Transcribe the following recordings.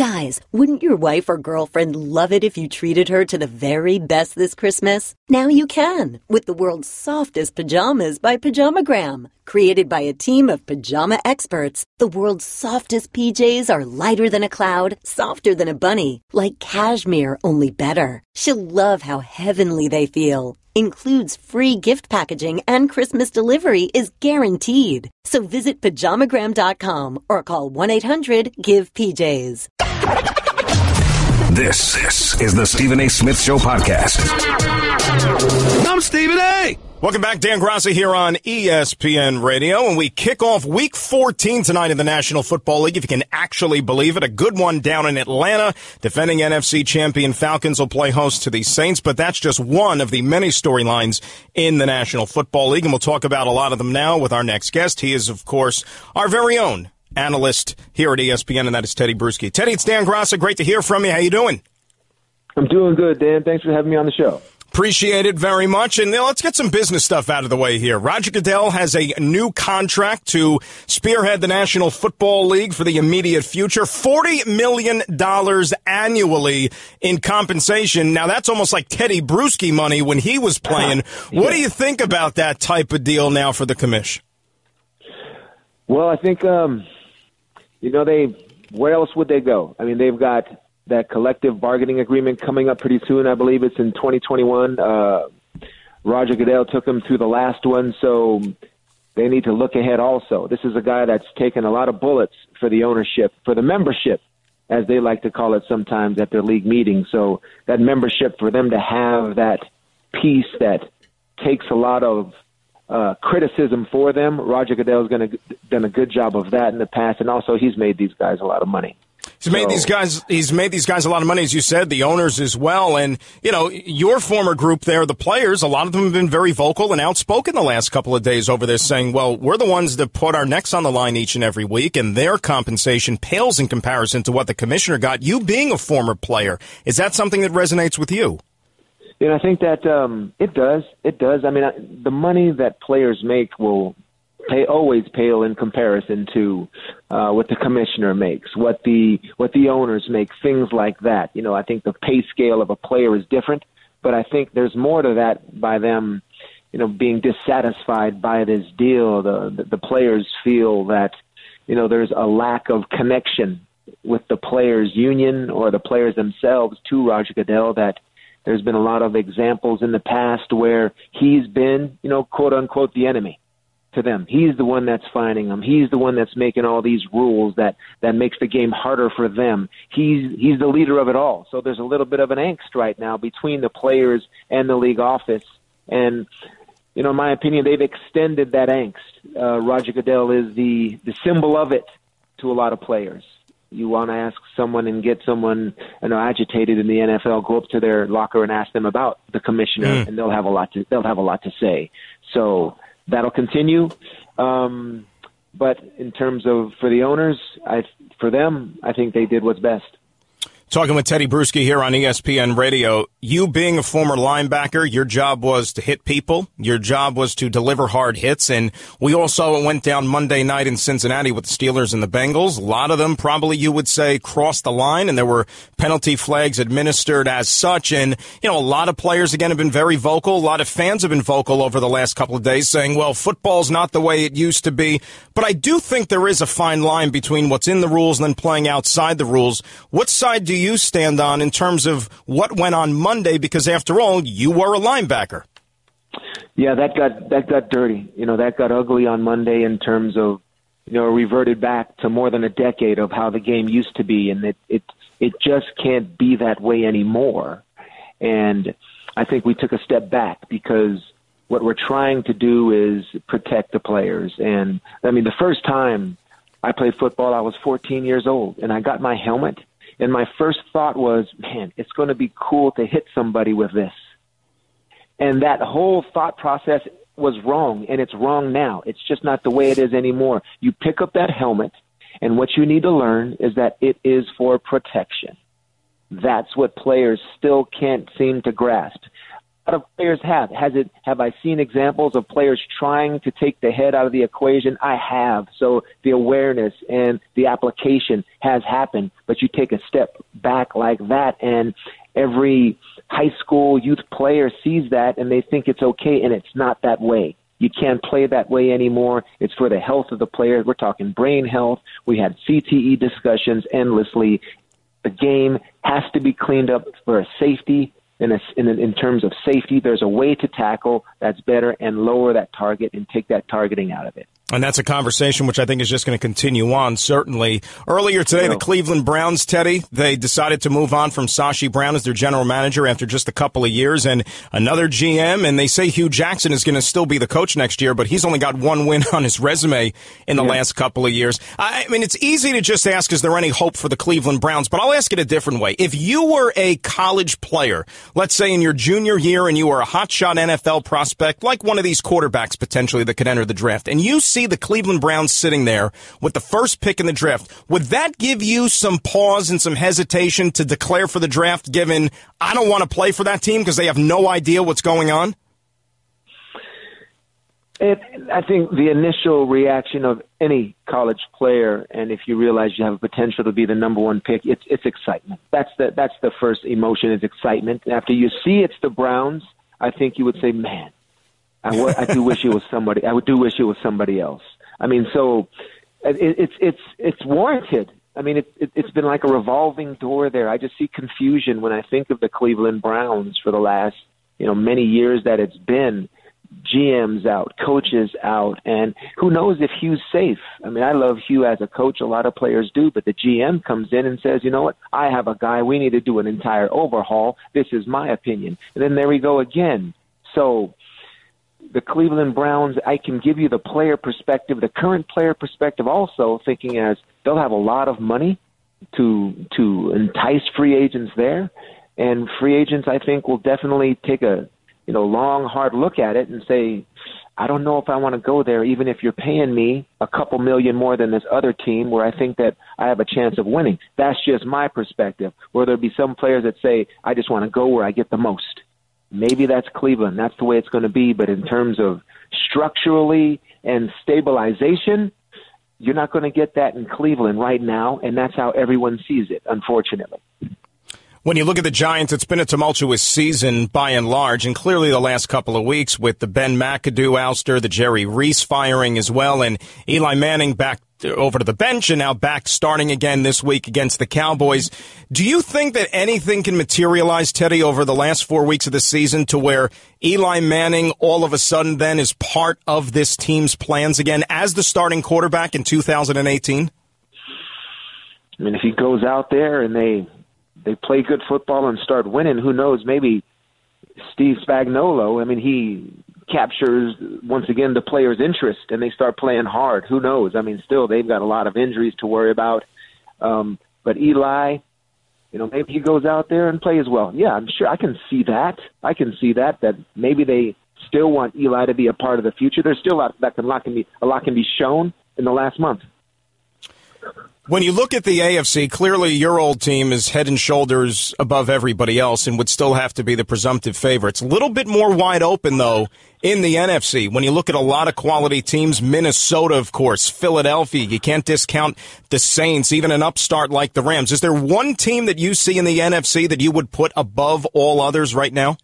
Guys, wouldn't your wife or girlfriend love it if you treated her to the very best this Christmas? Now you can, with the world's softest pajamas by Pajamagram. Created by a team of pajama experts, the world's softest PJs are lighter than a cloud, softer than a bunny, like cashmere, only better. She'll love how heavenly they feel. Includes free gift packaging and Christmas delivery is guaranteed. So visit pajamagram.com or call 1-800-GIVE-PJs. This is the Stephen A. Smith Show podcast. I'm Stephen A. Welcome back. Dan Graca here on ESPN Radio, and we kick off Week 14 tonight in the National Football League, if you can actually believe it. A good one down in Atlanta. Defending NFC champion Falcons will play host to the Saints, but that's just one of the many storylines in the National Football League, and we'll talk about a lot of them now with our next guest. He is, of course, our very own analyst here at ESPN, and that is Tedy Brusci. Teddy, it's Dan Graca. Great to hear from you. How you doing? I'm doing good, Dan. Thanks for having me on the show. Appreciate it very much. And let's get some business stuff out of the way here. Roger Goodell has a new contract to spearhead the National Football League for the immediate future. $40 million annually in compensation. Now, that's almost like Tedy Brusci money when he was playing. What do you think about that type of deal now for the commish? Well, I think, where else would they go? I mean, they've got that collective bargaining agreement coming up pretty soon. I believe it's in 2021. Roger Goodell took them through the last one, so they need to look ahead also. This is a guy that's taken a lot of bullets for the ownership, for the membership, as they like to call it sometimes at their league meetings. So that membership, for them to have that piece that takes a lot of criticism for them, Roger Goodell's done a good job of that in the past, and also he's made these guys a lot of money. He's made these guys a lot of money, as you said, the owners as well. And, your former group there, the players, a lot of them have been very vocal and outspoken the last couple of days over this, saying, well, we're the ones that put our necks on the line each and every week, and their compensation pales in comparison to what the commissioner got. You being a former player, is that something that resonates with you? I think that it does. It does. I mean, the money that players make will always pale in comparison to what the commissioner makes, what the owners make, things like that. I think the pay scale of a player is different, but I think there's more to that by them, being dissatisfied by this deal. The players feel that, there's a lack of connection with the players' union or the players themselves to Roger Goodell, that there's been a lot of examples in the past where he's been, quote unquote, the enemy to them. He's the one that's fining them. He's the one that's making all these rules that makes the game harder for them. He's the leader of it all. So there's a little bit of an angst right now between the players and the league office. And, in my opinion, they've extended that angst. Roger Goodell is the symbol of it to a lot of players. You want to ask someone and get someone agitated in the NFL, go up to their locker and ask them about the commissioner, and they'll have a lot to say. So that'll continue. But in terms of for the owners, for them, I think they did what's best. Talking with Tedy Brusci here on ESPN Radio. You being a former linebacker, your job was to hit people. Your job was to deliver hard hits. And we all saw what went down Monday night in Cincinnati with the Steelers and the Bengals. A lot of them probably, you would say, crossed the line, and there were penalty flags administered as such. And, a lot of players, again, have been very vocal. A lot of fans have been vocal over the last couple of days saying, well, football's not the way it used to be. But I do think there is a fine line between what's in the rules and then playing outside the rules. What side do you stand on in terms of what went on Monday? Because after all, you were a linebacker. Yeah, that got dirty. That got ugly on Monday in terms of, reverted back to more than a decade of how the game used to be, and it just can't be that way anymore. And I think we took a step back because what we're trying to do is protect the players. And I mean, the first time I played football, I was 14 years old, and I got my helmet. And my first thought was, man, it's going to be cool to hit somebody with this. And that whole thought process was wrong, and it's wrong now. It's just not the way it is anymore. You pick up that helmet, and what you need to learn is that it is for protection. That's what players still can't seem to grasp. lot of players have. Have I seen examples of players trying to take the head out of the equation? I have. So the awareness and the application has happened, but you take a step back like that, and every high school youth player sees that, and they think it's okay, and it's not that way. You can't play that way anymore. It's for the health of the players. We're talking brain health. We had CTE discussions endlessly. The game has to be cleaned up for a safety. In terms of safety, there's a way to tackle that's better and lower that target and take that targeting out of it. And that's a conversation which I think is just going to continue on, certainly. Earlier today, the Cleveland Browns, Teddy, they decided to move on from Sashi Brown as their general manager after just a couple of years, and another GM, and they say Hugh Jackson is going to still be the coach next year, but he's only got one win on his resume in the last couple of years. I mean, it's easy to just ask, is there any hope for the Cleveland Browns? But I'll ask it a different way. If you were a college player, let's say in your junior year, and you were a hotshot NFL prospect, like one of these quarterbacks potentially that could enter the draft, and you see the Cleveland Browns sitting there with the first pick in the draft, would that give you some pause and some hesitation to declare for the draft, given I don't want to play for that team because they have no idea what's going on? I think the initial reaction of any college player, and if you realize you have a potential to be the number one pick, it's excitement. That's the first emotion, is excitement. After you see it's the Browns, I think you would say, man, I do wish it was somebody. I do wish it was somebody else. I mean, so it's warranted. I mean, it's been like a revolving door there. I just see confusion when I think of the Cleveland Browns for the last many years that it's been. GM's out, coaches out, and who knows if Hugh's safe. I mean, I love Hugh as a coach. A lot of players do, but the GM comes in and says, you know what, I have a guy. We need to do an entire overhaul. This is my opinion. And then there we go again. So the Cleveland Browns, I can give you the player perspective, the current player perspective also, thinking as they'll have a lot of money to entice free agents there. And free agents, I think, will definitely take a long, hard look at it and say, I don't know if I want to go there, even if you're paying me a couple million more than this other team where I think that I have a chance of winning. That's just my perspective. Where there'll be some players that say, I just want to go where I get the most. Maybe that's Cleveland. That's the way it's going to be. But in terms of structurally and stabilization, you're not going to get that in Cleveland right now, and that's how everyone sees it, unfortunately. When you look at the Giants, it's been a tumultuous season by and large, and clearly the last couple of weeks with the Ben McAdoo ouster, the Jerry Reese firing as well, and Eli Manning back over to the bench and now back starting again this week against the Cowboys. Do you think that anything can materialize, Teddy, over the last 4 weeks of the season to where Eli Manning all of a sudden then is part of this team's plans again as the starting quarterback in 2018? I mean, if he goes out there and they play good football and start winning, who knows, maybe Steve Spagnuolo, I mean, he captures, once again, the player's interest and they start playing hard. Who knows? I mean, still, they've got a lot of injuries to worry about. But Eli, maybe he goes out there and plays well. Yeah, I'm sure I can see that. That maybe they still want Eli to be a part of the future. There's still a lot can be shown in the last month. When you look at the AFC, clearly your old team is head and shoulders above everybody else and would still have to be the presumptive favorites. A little bit more wide open, though, in the NFC. When you look at a lot of quality teams, Minnesota, of course, Philadelphia, you can't discount the Saints, even an upstart like the Rams. Is there one team that you see in the NFC that you would put above all others right now?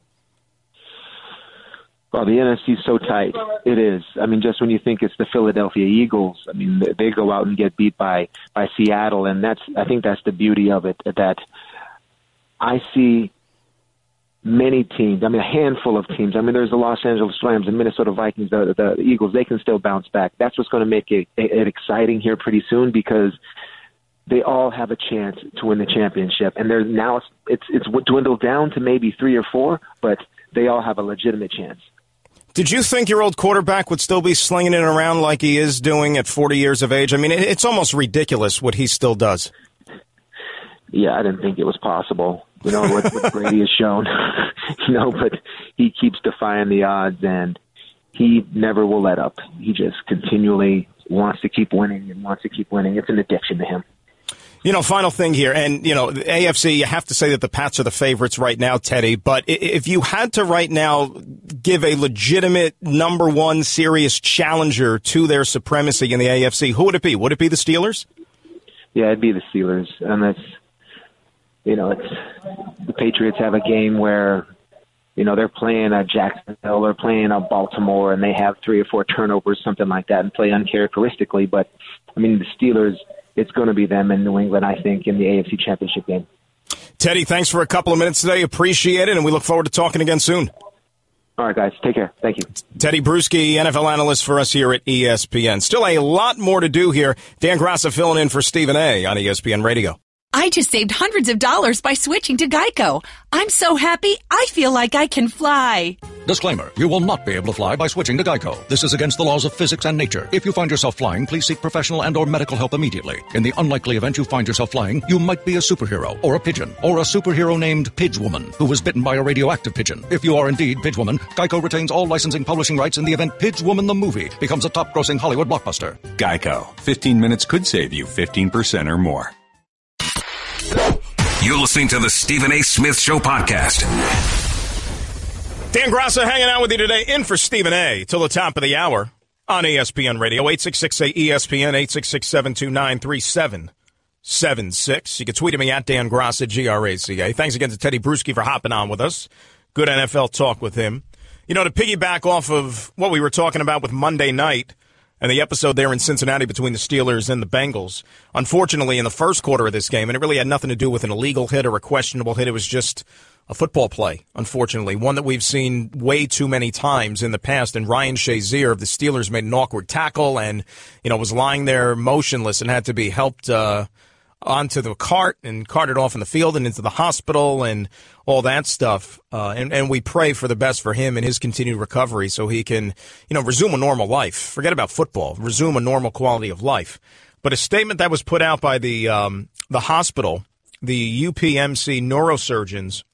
Well, the NFC is so tight. It is. I mean, just when you think it's the Philadelphia Eagles, I mean, they go out and get beat by Seattle, and I think that's the beauty of it, that I see many teams, I mean, a handful of teams. I mean, there's the Los Angeles Rams and Minnesota Vikings, the Eagles. They can still bounce back. That's what's going to make it exciting here pretty soon, because they all have a chance to win the championship. And now it's dwindled down to maybe 3 or 4, but they all have a legitimate chance. Did you think your old quarterback would still be slinging it around like he is doing at 40 years of age? I mean, it's almost ridiculous what he still does. Yeah, I didn't think it was possible, what Brady has shown, but he keeps defying the odds, and he never will let up. He just continually wants to keep winning and wants to keep winning. It's an addiction to him. Final thing here, and, the AFC, you have to say that the Pats are the favorites right now, Teddy, but if you had to right now give a legitimate number one serious challenger to their supremacy in the AFC, who would it be? Would it be the Steelers? Yeah, it'd be the Steelers. And that's, it's the Patriots have a game where, they're playing at Jacksonville or playing at Baltimore and they have 3 or 4 turnovers, something like that, and play uncharacteristically. But, the Steelers, it's going to be them in New England, I think, in the AFC Championship game. Teddy, thanks for a couple of minutes today. Appreciate it, and we look forward to talking again soon. All right, guys. Take care. Thank you. Tedy Brusci, NFL analyst for us here at ESPN. Still a lot more to do here. Dan Graca filling in for Stephen A. on ESPN Radio. I just saved hundreds of dollars by switching to Geico. I'm so happy, I feel like I can fly. Disclaimer, you will not be able to fly by switching to Geico. This is against the laws of physics and nature. If you find yourself flying, please seek professional and or medical help immediately. In the unlikely event you find yourself flying, you might be a superhero, or a pigeon, or a superhero named Pidgewoman, who was bitten by a radioactive pigeon. If you are indeed Pidgewoman, Geico retains all licensing publishing rights in the event Pidgewoman the movie becomes a top-grossing Hollywood blockbuster. Geico. 15 minutes could save you 15% or more. You're listening to the Stephen A. Smith Show podcast. Dan Graca hanging out with you today, in for Stephen A. till the top of the hour on ESPN Radio. 866-ESPN, 867-299-3776. You can tweet at me at Dan Graca, Graca. Thanks again to Tedy Brusci for hopping on with us. Good NFL talk with him. To piggyback off of what we were talking about with Monday night, and the episode there in Cincinnati between the Steelers and the Bengals, unfortunately, in the first quarter of this game, and it really had nothing to do with an illegal hit or a questionable hit, it was just a football play, unfortunately, one that we've seen way too many times in the past, and Ryan Shazier of the Steelers made an awkward tackle and, was lying there motionless and had to be helped onto the cart and carted off in the field and into the hospital and all that stuff. And we pray for the best for him and his continued recovery so he can, resume a normal life. Forget about football. Resume a normal quality of life. But a statement that was put out by the hospital, the UPMC neurosurgeons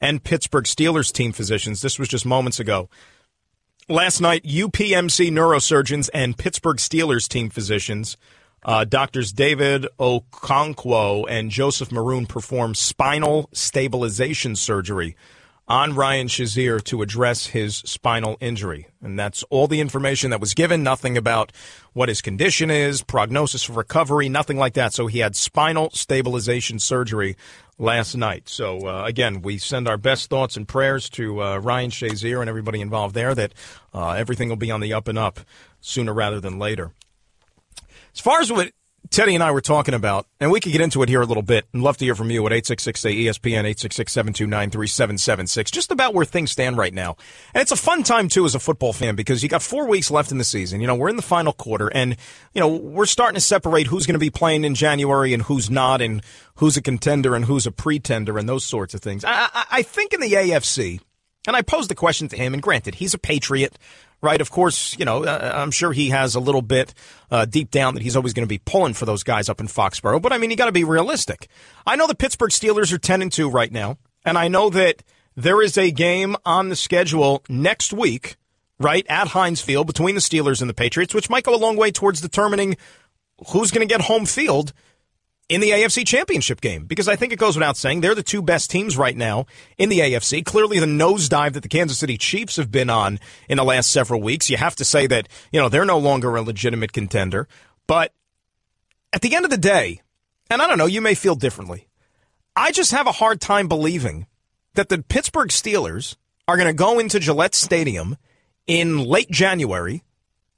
and Pittsburgh Steelers team physicians, this was just moments ago. Last night, UPMC neurosurgeons and Pittsburgh Steelers team physicians, Doctors David Okonkwo and Joseph Maroon, performed spinal stabilization surgery on Ryan Shazier to address his spinal injury. And that's all the information that was given, nothing about what his condition is, prognosis for recovery, nothing like that. So he had spinal stabilization surgery last night. So, again, we send our best thoughts and prayers to Ryan Shazier and everybody involved there, that everything will be on the up and up sooner rather than later. As far as what Teddy and I were talking about, and we could get into it here a little bit, and love to hear from you at 866-ESPN, 866-729-3776, just about where things stand right now. And it's a fun time, too, as a football fan, because you got 4 weeks left in the season. We're in the final quarter, and, we're starting to separate who's going to be playing in January and who's not, and who's a contender and who's a pretender, and those sorts of things. I think in the AFC, and I posed the question to him, and granted, he's a Patriot, right? Of course, I'm sure he has a little bit deep down that he's always going to be pulling for those guys up in Foxborough. But, you got to be realistic. I know the Pittsburgh Steelers are 10-2 right now, and I know that there is a game on the schedule next week, right, at Heinz Field between the Steelers and the Patriots, which might go a long way towards determining who's going to get home field in the AFC Championship game, because I think it goes without saying they're the two best teams right now in the AFC. Clearly, the nosedive that the Kansas City Chiefs have been on in the last several weeks, you have to say that, they're no longer a legitimate contender. But at the end of the day, and I don't know, you may feel differently, I just have a hard time believing that the Pittsburgh Steelers are going to go into Gillette Stadium in late January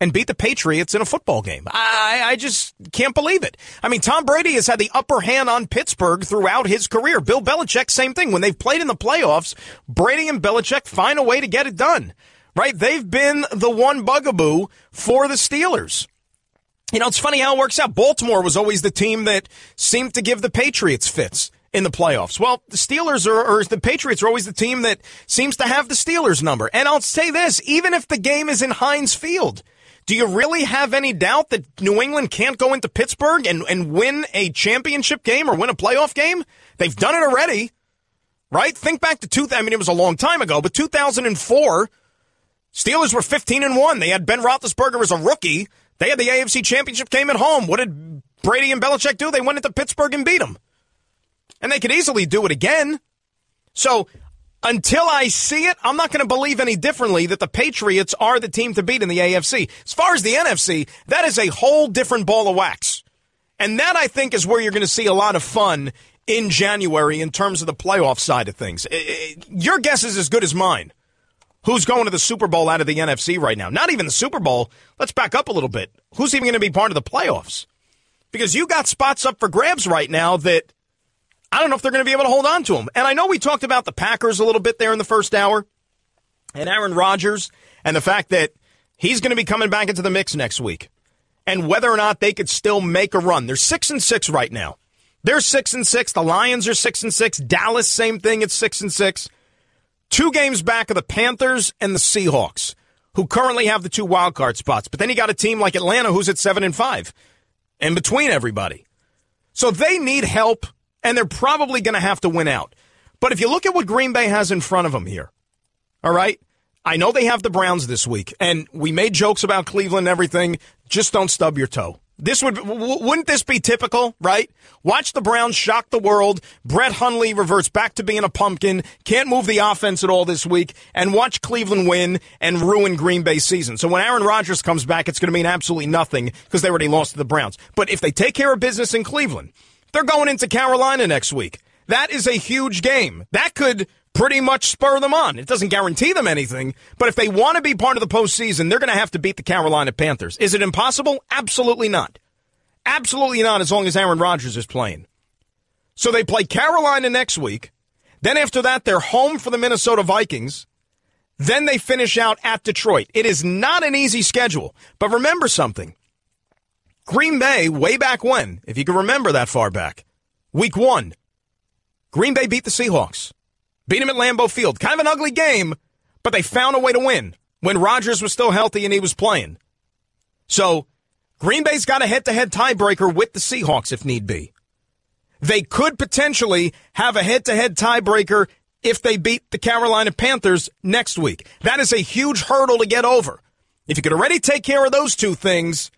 and beat the Patriots in a football game. I just can't believe it. Tom Brady has had the upper hand on Pittsburgh throughout his career. Bill Belichick, same thing. When they've played in the playoffs, Brady and Belichick find a way to get it done, right? They've been the one bugaboo for the Steelers. It's funny how it works out. Baltimore was always the team that seemed to give the Patriots fits in the playoffs. Well, the Steelers or the Patriots are always the team that seems to have the Steelers number. And I'll say this, even if the game is in Heinz Field, do you really have any doubt that New England can't go into Pittsburgh and win a championship game or win a playoff game? They've done it already, right? Think back to it was a long time ago, but 2004, Steelers were 15-1. They had Ben Roethlisberger as a rookie. They had the AFC Championship game at home. What did Brady and Belichick do. They went into Pittsburgh and beat them. And they could easily do it again. So until I see it, I'm not going to believe any differently that the Patriots are the team to beat in the AFC. As far as the NFC, that is a whole different ball of wax. And that, I think, is where you're going to see a lot of fun in January in terms of the playoff side of things. Your guess is as good as mine. Who's going to the Super Bowl out of the NFC right now? Not even the Super Bowl. Let's back up a little bit. Who's even going to be part of the playoffs? Because you got spots up for grabs right now that I don't know if they're going to be able to hold on to them. And I know we talked about the Packers a little bit there in the first hour and Aaron Rodgers and the fact that he's going to be coming back into the mix next week and whether or not they could still make a run. They're 6-6 right now. They're 6-6. The Lions are 6-6. Dallas, same thing. It's 6-6. 2 games back of the Panthers and the Seahawks, who currently have the 2 wildcard spots. But then you got a team like Atlanta who's at 7-5 in between everybody. So they need help, and they're probably going to have to win out. But if you look at what Green Bay has in front of them here, all right, I know they have the Browns this week, and we made jokes about Cleveland and everything. Just don't stub your toe. Wouldn't this be typical, right? Watch the Browns shock the world. Brett Hundley reverts back to being a pumpkin, can't move the offense at all this week, and watch Cleveland win and ruin Green Bay's season. So when Aaron Rodgers comes back, it's going to mean absolutely nothing because they already lost to the Browns. But if they take care of business in Cleveland, they're going into Carolina next week. That is a huge game. That could pretty much spur them on. It doesn't guarantee them anything, but if they want to be part of the postseason, they're going to have to beat the Carolina Panthers. Is it impossible? Absolutely not. Absolutely not as long as Aaron Rodgers is playing. So they play Carolina next week. Then after that, they're home for the Minnesota Vikings. Then they finish out at Detroit. It is not an easy schedule, but remember something. Green Bay, way back when, if you can remember that far back, week 1, Green Bay beat the Seahawks. Beat him at Lambeau Field. Kind of an ugly game, but they found a way to win when Rodgers was still healthy and he was playing. So Green Bay's got a head-to-head tiebreaker with the Seahawks if need be. They could potentially have a head-to-head tiebreaker if they beat the Carolina Panthers next week. That is a huge hurdle to get over. If you could already take care of those 2 things,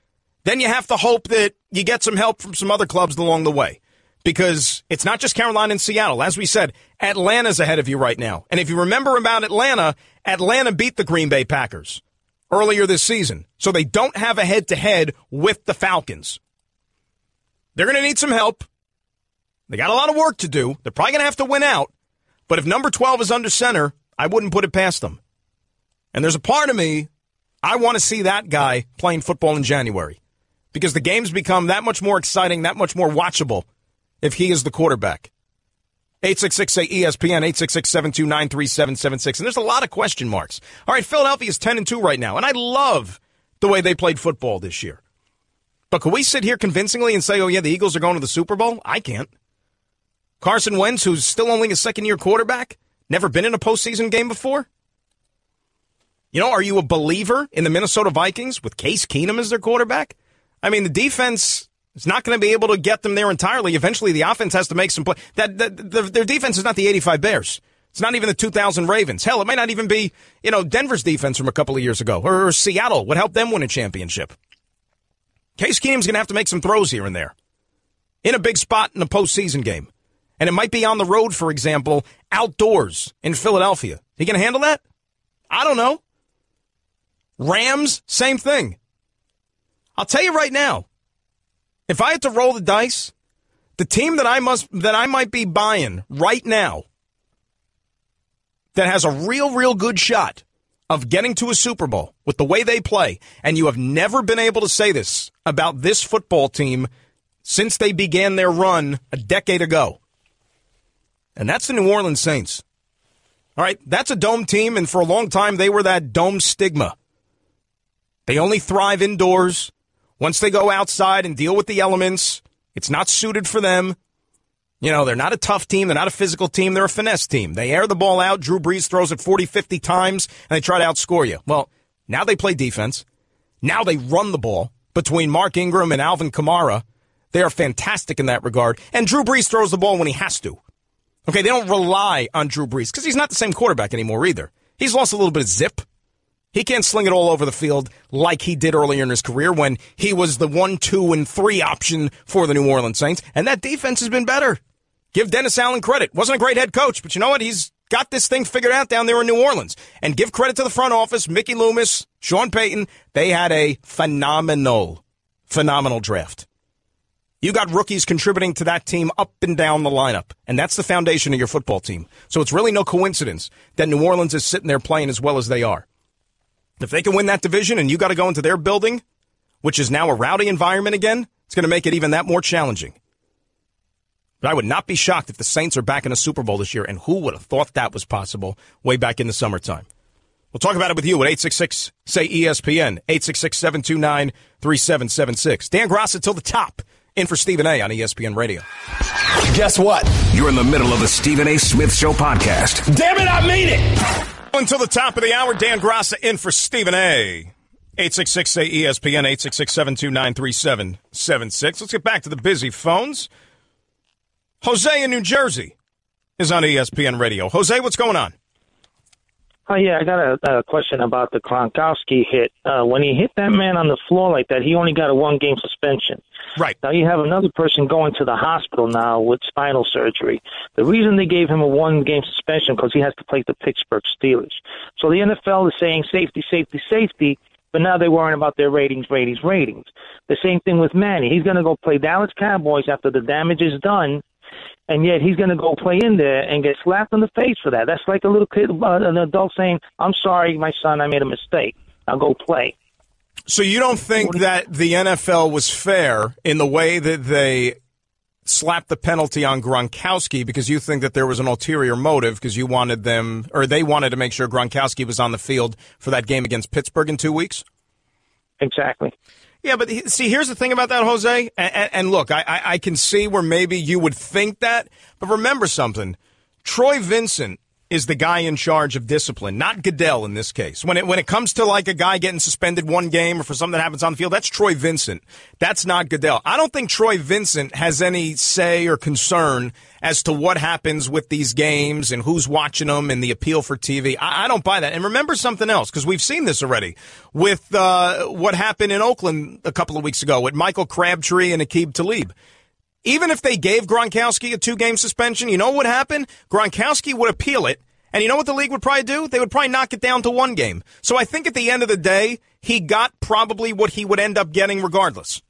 then you have to hope that you get some help from some other clubs along the way. Because it's not just Carolina and Seattle. As we said, Atlanta's ahead of you right now. And if you remember about Atlanta, Atlanta beat the Green Bay Packers earlier this season. So they don't have a head-to-head with the Falcons. They're going to need some help. They got a lot of work to do. They're probably going to have to win out. But if number 12 is under center, I wouldn't put it past them. And there's a part of me, I want to see that guy playing football in January. Because the games become that much more exciting, that much more watchable if he is the quarterback. 866-ESPN, 866-729-3776. And there's a lot of question marks. All right, Philadelphia's 10-2 right now, and I love the way they played football this year. But can we sit here convincingly and say, oh, yeah, the Eagles are going to the Super Bowl? I can't. Carson Wentz, who's still only a second-year quarterback, never been in a postseason game before? You know, are you a believer in the Minnesota Vikings with Case Keenum as their quarterback? I mean, the defense is not going to be able to get them there entirely. Eventually, the offense has to make some play. Their defense is not the 85 Bears. It's not even the 2000 Ravens. Hell, it might not even be, Denver's defense from a couple of years ago. Or Seattle would help them win a championship. Case Keenum's going to have to make some throws here and there in a big spot in a postseason game. And it might be on the road, for example, outdoors in Philadelphia. He going to handle that? I don't know. Rams, same thing. I'll tell you right now, if I had to roll the dice, the team that I might be buying right now that has a real good shot of getting to a Super Bowl with the way they play, and you have never been able to say this about this football team since they began their run a decade ago, and that's the New Orleans Saints. All right, that's a dome team, and for a long time they were that dome stigma. They only thrive indoors. Once they go outside and deal with the elements, it's not suited for them. They're not a tough team. They're not a physical team. They're a finesse team. They air the ball out. Drew Brees throws it 40, 50 times, and they try to outscore you. Well, now they play defense. Now they run the ball between Mark Ingram and Alvin Kamara. They are fantastic in that regard. And Drew Brees throws the ball when he has to. Okay, they don't rely on Drew Brees because he's not the same quarterback anymore either. He's lost a little bit of zip. He can't sling it all over the field like he did earlier in his career when he was the 1, 2, and 3 option for the New Orleans Saints. And that defense has been better. Give Dennis Allen credit. Wasn't a great head coach, but you know what? He's got this thing figured out down there in New Orleans. And give credit to the front office, Mickey Loomis, Sean Payton. They had a phenomenal draft. You got rookies contributing to that team up and down the lineup, and that's the foundation of your football team. So it's really no coincidence that New Orleans is sitting there playing as well as they are. If they can win that division and you got to go into their building, which is now a rowdy environment again, it's going to make it even that more challenging. But I would not be shocked if the Saints are back in a Super Bowl this year, and who would have thought that was possible way back in the summertime? We'll talk about it with you at 866-SAY-ESPN, 866-729-3776. Dan Graca till the top. In for Stephen A. on ESPN Radio. Guess what? You're in the middle of the Stephen A. Smith Show podcast. Damn it, I mean it! Until the top of the hour, Dan Graca in for Stephen A. 866-ESPN, 866-729-3776. Let's get back to the busy phones. Jose in New Jersey is on ESPN Radio. Jose, what's going on? Oh, yeah, I got a question about the Gronkowski hit. When he hit that man on the floor like that, he only got a 1-game suspension. Right. Now you have another person going to the hospital now with spinal surgery. The reason they gave him a 1-game suspension because he has to play the Pittsburgh Steelers. So the NFL is saying safety, safety, safety, but now they're worrying about their ratings. The same thing with Manny. He's going to go play Dallas Cowboys after the damage is done, and yet he's going to go play in there and get slapped in the face for that. That's like a little kid, an adult saying, I'm sorry, my son, I made a mistake. I'll go play. So you don't think that the NFL was fair in the way that they slapped the penalty on Gronkowski because you think that there was an ulterior motive because you wanted them, or they wanted to make sure Gronkowski was on the field for that game against Pittsburgh in 2 weeks? Exactly. Yeah, but see, here's the thing about that, Jose. And look, I can see where maybe you would think that, but remember something. Troy Vincent is the guy in charge of discipline, not Goodell in this case. When it comes to like a guy getting suspended 1 game or for something that happens on the field, that's Troy Vincent. That's not Goodell. I don't think Troy Vincent has any say or concern as to what happens with these games and who's watching them and the appeal for TV. I don't buy that. And remember something else, because we've seen this already with what happened in Oakland a couple of weeks ago with Michael Crabtree and Aqib Talib. Even if they gave Gronkowski a 2-game suspension, you know what would happen? Gronkowski would appeal it, and you know what the league would probably do? They would probably knock it down to 1 game. So I think at the end of the day, he got probably what he would end up getting regardless.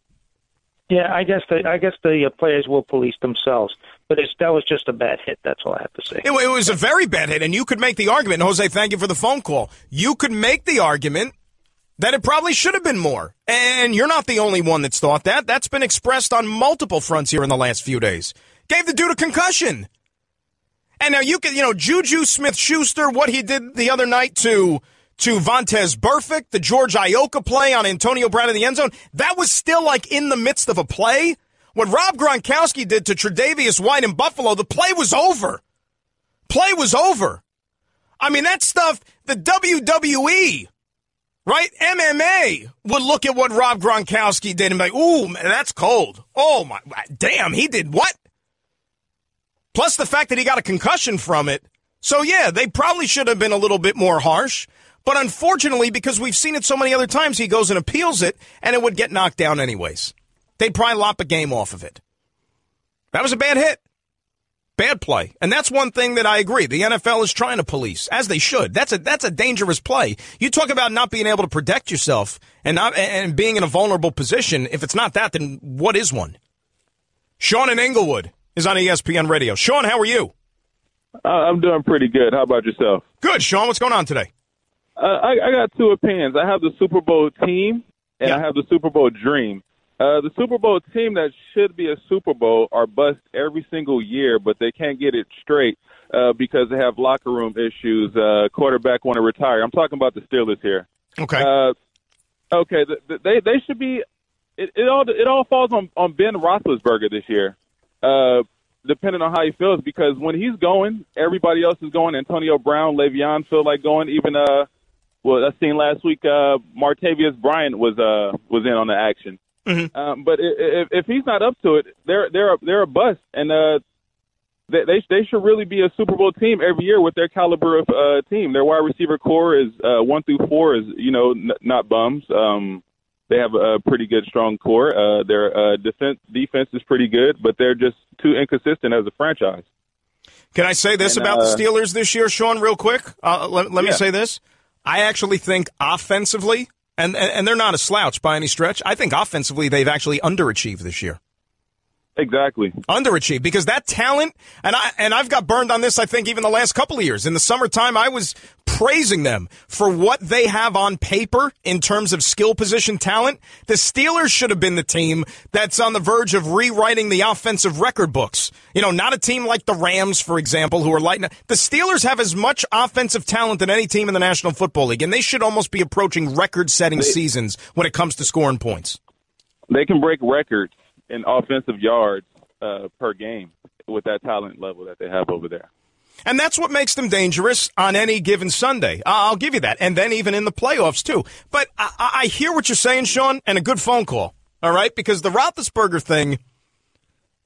Yeah, I guess the players will police themselves. But that was just a bad hit. That's all I have to say. It was a very bad hit, and you could make the argument, and Jose, thank you for the phone call. You could make the argument that it probably should have been more. And you're not the only one that's thought that. That's been expressed on multiple fronts here in the last few days. Gave the dude a concussion. And now Juju Smith-Schuster, what he did the other night to Vontaze Burfict, the George Iocca play on Antonio Brown in the end zone, that was still like in the midst of a play. What Rob Gronkowski did to Tre'Davious White in Buffalo, the play was over. Play was over. I mean, that stuff, the WWE, right? MMA would look at what Rob Gronkowski did and be like, ooh, man, that's cold. Oh, my, damn, he did what? Plus the fact that he got a concussion from it. So, yeah, they probably should have been a little bit more harsh. But unfortunately, because we've seen it so many other times, he goes and appeals it, and it would get knocked down anyways. They'd probably lop a game off of it. That was a bad hit. Bad play. And that's one thing that I agree. The NFL is trying to police, as they should. That's a dangerous play. You talk about not being able to protect yourself and being in a vulnerable position. If it's not that, then what is one? Sean in Inglewood is on ESPN Radio. Sean, how are you? I'm doing pretty good. How about yourself? Good, Sean. What's going on today? I got 2 opinions. I have the Super Bowl team, and I have the Super Bowl dream. The Super Bowl team that should be a Super Bowl are bust every single year, but they can't get it straight because they have locker room issues. Quarterback want to retire. I'm talking about the Steelers here. Okay. Okay. They should be. It all falls on Ben Roethlisberger this year, depending on how he feels. Because when he's going, everybody else is going. Antonio Brown, Le'Veon feel like going. Even I seen last week Martavius Bryant was in on the action. Mm-hmm. But if he's not up to it, they're a bust. And they should really be a Super Bowl team every year with their caliber of team. Their wide receiver core is 1 through 4 is not bums. They have a pretty good, strong core. Their defense is pretty good, but they're just too inconsistent as a franchise. Can I say this about the Steelers this year, Sean, real quick? Let me say this. I actually think offensively, and they're not a slouch by any stretch, I think offensively they've actually underachieved this year. Exactly. Underachieved, because that talent, and I've got burned on this, I think, even the last couple of years. In the summertime, I was praising them for what they have on paper in terms of skill position talent. The Steelers should have been the team that's on the verge of rewriting the offensive record books. Not a team like the Rams, for example, who are lighting up. The Steelers have as much offensive talent than any team in the National Football League, and they should almost be approaching record-setting seasons when it comes to scoring points. They can break records in offensive yards per game with that talent level that they have over there. And that's what makes them dangerous on any given Sunday. I'll give you that. And then even in the playoffs, too. But I hear what you're saying, Sean, and a good phone call, all right? Because the Roethlisberger thing,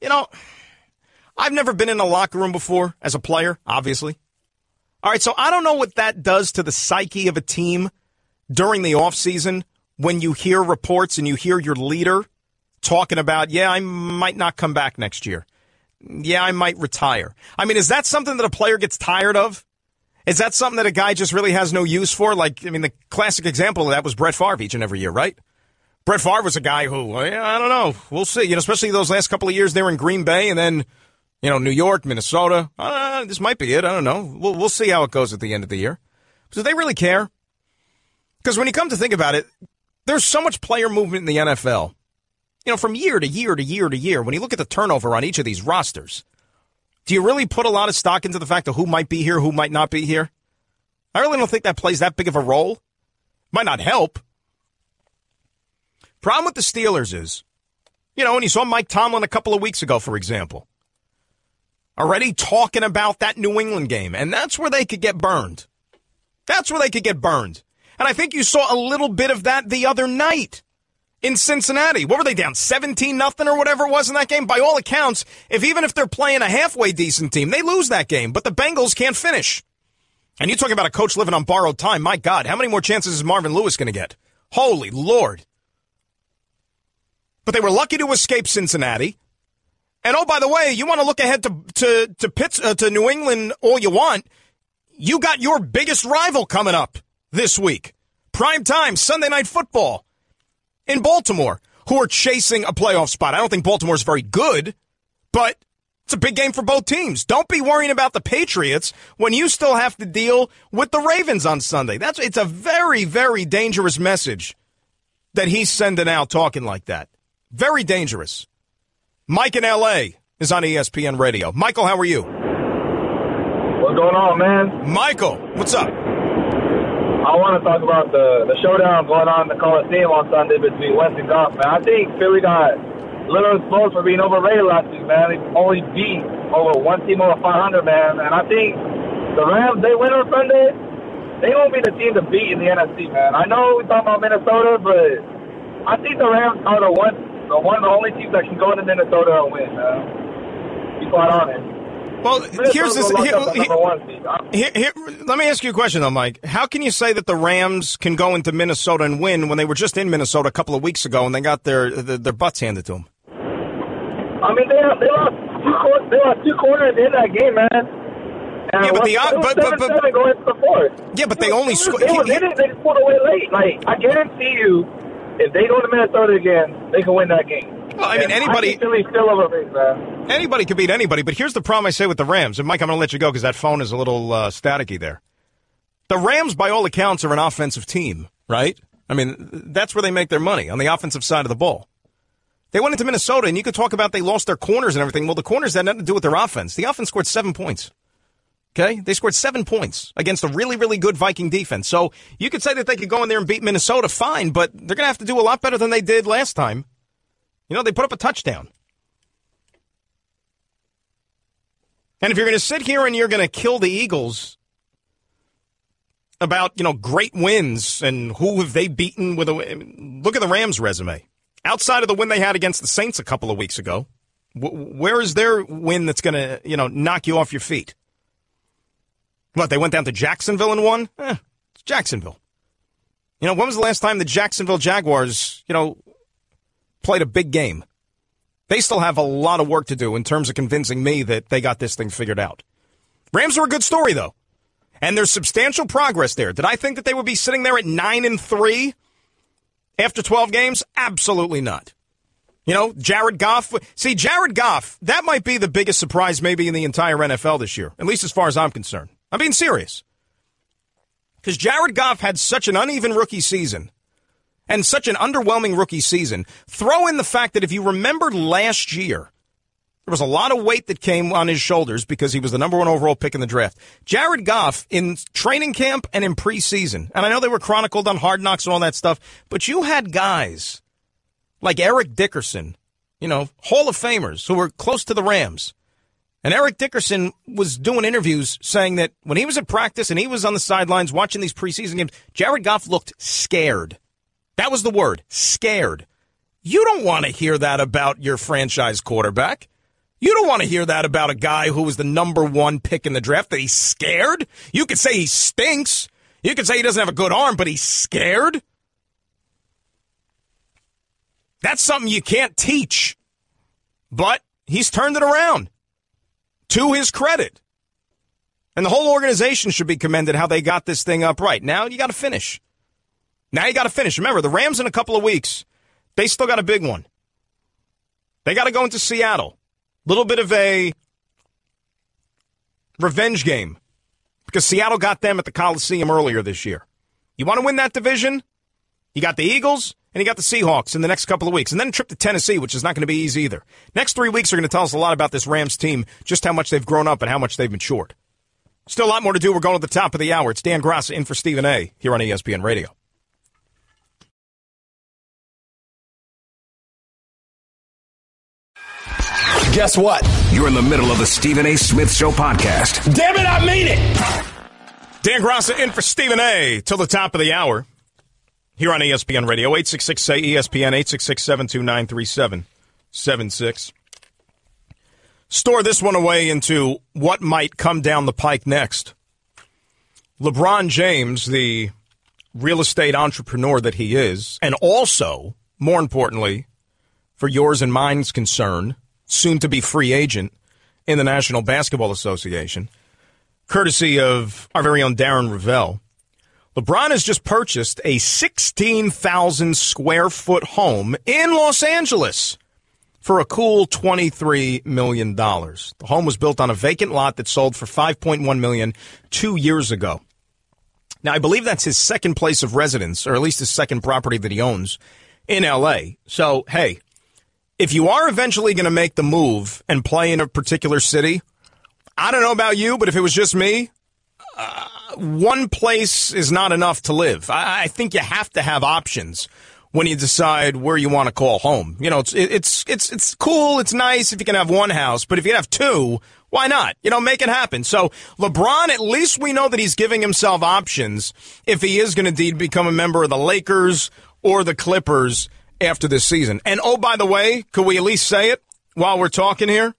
I've never been in a locker room before as a player, obviously. All right, so I don't know what that does to the psyche of a team during the offseason when you hear reports and you hear your leader talking about, yeah, I might not come back next year. Yeah, I might retire. I mean, is that something that a player gets tired of? Is that something that a guy just really has no use for? The classic example of that was Brett Favre each and every year, right? Brett Favre was a guy who, I don't know, we'll see. Especially those last couple of years they were in Green Bay and then, New York, Minnesota. This might be it. I don't know. We'll see how it goes at the end of the year. Do they really care? Because when you come to think about it, there's so much player movement in the NFL. From year to year to year to year, when you look at the turnover on each of these rosters, do you really put a lot of stock into the fact of who might be here, who might not be here? I really don't think that plays that big of a role. Might not help. Problem with the Steelers is, when you saw Mike Tomlin a couple of weeks ago, for example, already talking about that New England game, and that's where they could get burned. That's where they could get burned. And I think you saw a little bit of that the other night. In Cincinnati, what were they down, 17-0 or whatever it was in that game? By all accounts, even if they're playing a halfway decent team, they lose that game. But the Bengals can't finish. And you talk about a coach living on borrowed time. My God, how many more chances is Marvin Lewis going to get? Holy Lord. But they were lucky to escape Cincinnati. And oh, by the way, you want to look ahead to New England all you want. You got your biggest rival coming up this week. Prime time, Sunday Night Football. In Baltimore, who are chasing a playoff spot. I don't think Baltimore's very good, but it's a big game for both teams. Don't be worrying about the Patriots when you still have to deal with the Ravens on Sunday. It's a very, very dangerous message that he's sending out talking like that. Very dangerous. Mike in L.A. is on ESPN Radio. Michael, how are you? What's going on, man? Michael, what's up? I want to talk about the showdown going on in the Coliseum on Sunday between Wentz and Goff, man. I think Philly got a little exposed for being overrated last week, man. They only beat one team over 500, man. And I think the Rams, they win on Sunday, they won't be the team to beat in the NFC, man. I know we're talking about Minnesota, but I think the Rams are one of the only teams that can go into Minnesota and win, man. Be quite honest. Well, here's this. Let me ask you a question, though, Mike. How can you say that the Rams can go into Minnesota and win when they were just in Minnesota a couple of weeks ago and they got their butts handed to them? I mean, they lost two corners in that game, man. And yeah, but going into the fourth. Yeah, but they only scored. They just pulled away late. I guarantee you, if they go to Minnesota again, they can win that game. Well, I mean, anybody could beat anybody, but here's the problem I say with the Rams. And, Mike, I'm going to let you go because that phone is a little staticky there. The Rams, by all accounts, are an offensive team, right? I mean, that's where they make their money, on the offensive side of the ball. They went into Minnesota, and you could talk about they lost their corners and everything. Well, the corners had nothing to do with their offense. The offense scored 7 points. Okay? They scored 7 points against a really, really good Viking defense. So you could say that they could go in there and beat Minnesota, fine, but they're going to have to do a lot better than they did last time. They put up a touchdown. And if you're going to sit here and you're going to kill the Eagles about, great wins and who have they beaten with look at the Rams' resume. Outside of the win they had against the Saints a couple of weeks ago, Where is their win that's going to, knock you off your feet? What, they went down to Jacksonville and won? It's Jacksonville. When was the last time the Jacksonville Jaguars, played a big game? They still have a lot of work to do in terms of convincing me that they got this thing figured out. Rams are a good story, though. And there's substantial progress there. Did I think that they would be sitting there at 9-3 after 12 games? Absolutely not. Jared Goff. See, Jared Goff, that might be the biggest surprise maybe in the entire NFL this year, at least as far as I'm concerned. I'm being serious. Because Jared Goff had such an uneven rookie season and such an underwhelming rookie season. Throw in the fact that if you remember last year, there was a lot of weight that came on his shoulders because he was the number 1 overall pick in the draft. Jared Goff in training camp and in preseason, and I know they were chronicled on Hard Knocks and all that stuff, but you had guys like Eric Dickerson, Hall of Famers who were close to the Rams. And Eric Dickerson was doing interviews saying that when he was at practice and he was on the sidelines watching these preseason games, Jared Goff looked scared. That was the word, scared. You don't want to hear that about your franchise quarterback. You don't want to hear that about a guy who was the number 1 pick in the draft, that he's scared. You could say he stinks. You could say he doesn't have a good arm, but he's scared. That's something you can't teach. But he's turned it around, to his credit. And the whole organization should be commended how they got this thing up right. Now you got to finish. Remember, the Rams in a couple of weeks, they still got a big one. They got to go into Seattle. Little bit of a revenge game because Seattle got them at the Coliseum earlier this year. You want to win that division? You got the Eagles and you got the Seahawks in the next couple of weeks. And then a trip to Tennessee, which is not going to be easy either. Next 3 weeks are going to tell us a lot about this Rams team, just how much they've grown up and how much they've matured. Still a lot more to do. We're going to the top of the hour. It's Dan Graca in for Stephen A. here on ESPN Radio. Guess what? You're in the middle of the Stephen A. Smith Show podcast. Damn it, I mean it! Dan Graca in for Stephen A. till the top of the hour here on ESPN Radio. 866-SAY-ESPN, 867-299-3776. Store this one away into what might come down the pike next. LeBron James, the real estate entrepreneur that he is, and also, more importantly, for yours and mine's concern, soon-to-be free agent in the National Basketball Association, courtesy of our very own Darren Ravel. LeBron has just purchased a 16,000-square-foot home in Los Angeles for a cool $23 million. The home was built on a vacant lot that sold for $5.1 million 2 years ago. Now, I believe that's his second place of residence, or at least his second property that he owns in L.A. So, hey, if you are eventually going to make the move and play in a particular city, I don't know about you, but if it was just me, one place is not enough to live. I think you have to have options when you decide where you want to call home. It's cool, it's nice if you can have one house, but if you have two, why not? Make it happen. So LeBron, at least we know that he's giving himself options if he is going to indeed become a member of the Lakers or the Clippers after this season. And, oh, by the way, could we at least say it while we're talking here?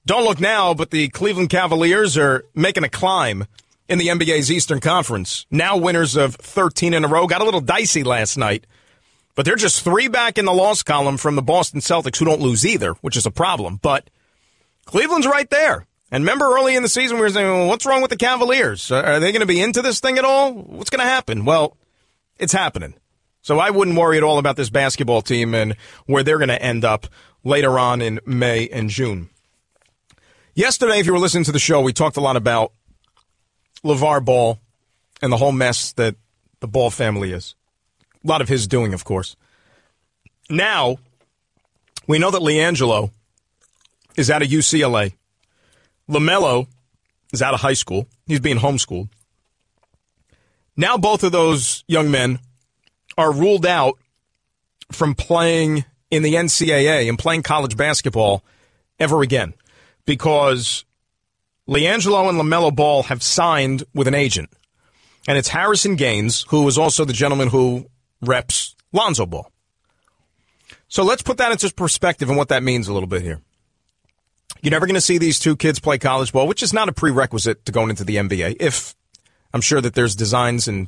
Don't look now, but the Cleveland Cavaliers are making a climb in the NBA's Eastern Conference. Now winners of 13 in a row. Got a little dicey last night, but they're just 3 back in the loss column from the Boston Celtics, who don't lose either, which is a problem. But Cleveland's right there. And remember early in the season we were saying, well, what's wrong with the Cavaliers? Are they going to be into this thing at all? What's going to happen? Well, it's happening. So I wouldn't worry at all about this basketball team and where they're going to end up later on in May and June. Yesterday, if you were listening to the show, we talked a lot about LaVar Ball and the whole mess that the Ball family is. A lot of his doing, of course. Now, we know that LiAngelo is out of UCLA. LaMelo is out of high school. He's being homeschooled. Now both of those young men are ruled out from playing in the NCAA and playing college basketball ever again because LiAngelo and LaMelo Ball have signed with an agent. And it's Harrison Gaines, who is also the gentleman who reps Lonzo Ball. So let's put that into perspective and what that means a little bit here. You're never going to see these two kids play college ball, which is not a prerequisite to going into the NBA. If I'm sure that there's designs, and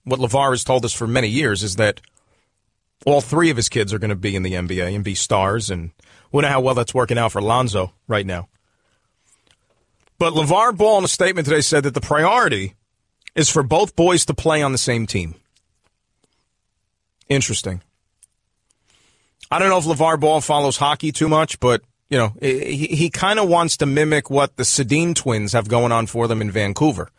what LaVar has told us for many years is that all three of his kids are going to be in the NBA and be stars, and we know how well that's working out for Lonzo right now. But LaVar Ball in a statement today said that the priority is for both boys to play on the same team. Interesting. I don't know if LaVar Ball follows hockey too much, but he kind of wants to mimic what the Sedin twins have going on for them in Vancouver,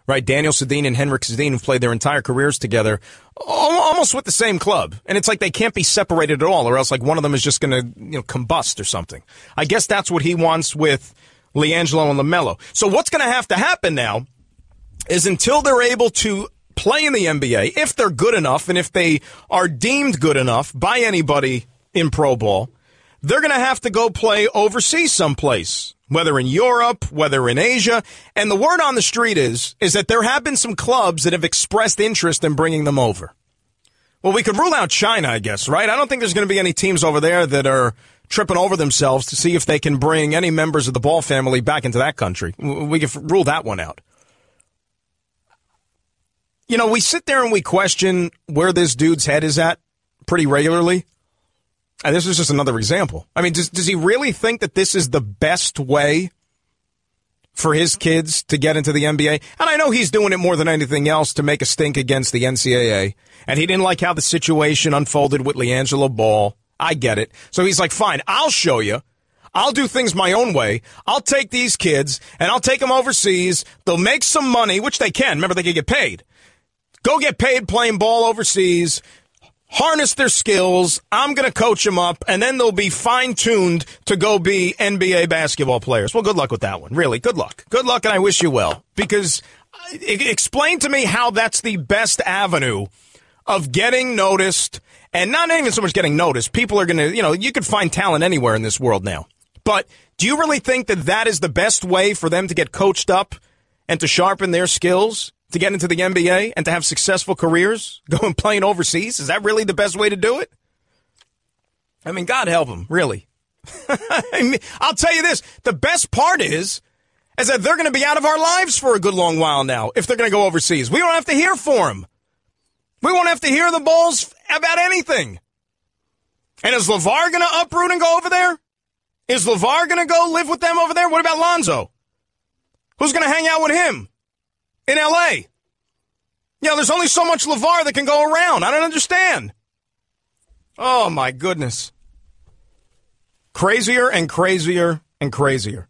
right? Daniel Sedin and Henrik Sedin have played their entire careers together, almost with the same club. And it's like they can't be separated at all, or else like one of them is just going to combust or something. I guess that's what he wants with LiAngelo and LaMelo. So what's going to happen now is until they're able to play in the NBA, if they're good enough and if they are deemed good enough by anybody in pro ball, they're going to have to go play overseas someplace, whether in Europe, whether in Asia. And the word on the street is that there have been some clubs that have expressed interest in bringing them over. Well, we could rule out China, I guess, right? I don't think there's going to be any teams over there that are tripping over themselves to see if they can bring any members of the Ball family back into that country. We could rule that one out. We sit there and we question where this dude's head is at pretty regularly. And this is just another example. I mean, does he really think that this is the best way for his kids to get into the NBA? And I know he's doing it more than anything else to make a stink against the NCAA. And he didn't like how the situation unfolded with LiAngelo Ball. I get it. So he's like, fine, I'll show you. I'll do things my own way. I'll take these kids and I'll take them overseas. They'll make some money, which they can. Remember, they can get paid. Go get paid playing ball overseas. Harness their skills. I'm going to coach them up, and then they'll be fine-tuned to go be NBA basketball players. Well, good luck with that one. Really, good luck. Good luck, and I wish you well. Because explain to me how that's the best avenue of getting noticed, and not even so much getting noticed. People are going to, you could find talent anywhere in this world now. But do you really think that that is the best way for them to get coached up and to sharpen their skills? To get into the NBA and to have successful careers, going playing overseas? Is that really the best way to do it? I mean, God help them, really. I mean, I'll tell you this. The best part is that they're going to be out of our lives for a good long while now if they're going to go overseas. We don't have to hear for them. We won't have to hear the Bulls about anything. And is LaVar going to uproot and go over there? Is LaVar going to go live with them over there? What about Lonzo? Who's going to hang out with him? In L.A. There's only so much LaVar that can go around. I don't understand. Oh, my goodness. Crazier and crazier and crazier.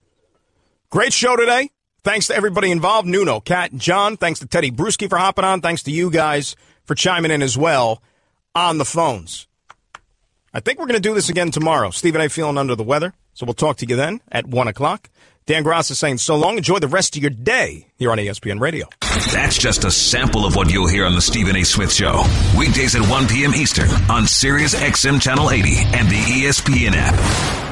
Great show today. Thanks to everybody involved. Nuno, Kat, and John. Thanks to Tedy Brusci for hopping on. Thanks to you guys for chiming in as well on the phones. I think we're going to do this again tomorrow. Steve and I feeling under the weather, so we'll talk to you then at 1 o'clock. Dan Graca is saying so long. Enjoy the rest of your day here on ESPN Radio. That's just a sample of what you'll hear on the Stephen A. Smith Show. Weekdays at 1 p.m. Eastern on Sirius XM Channel 80 and the ESPN app.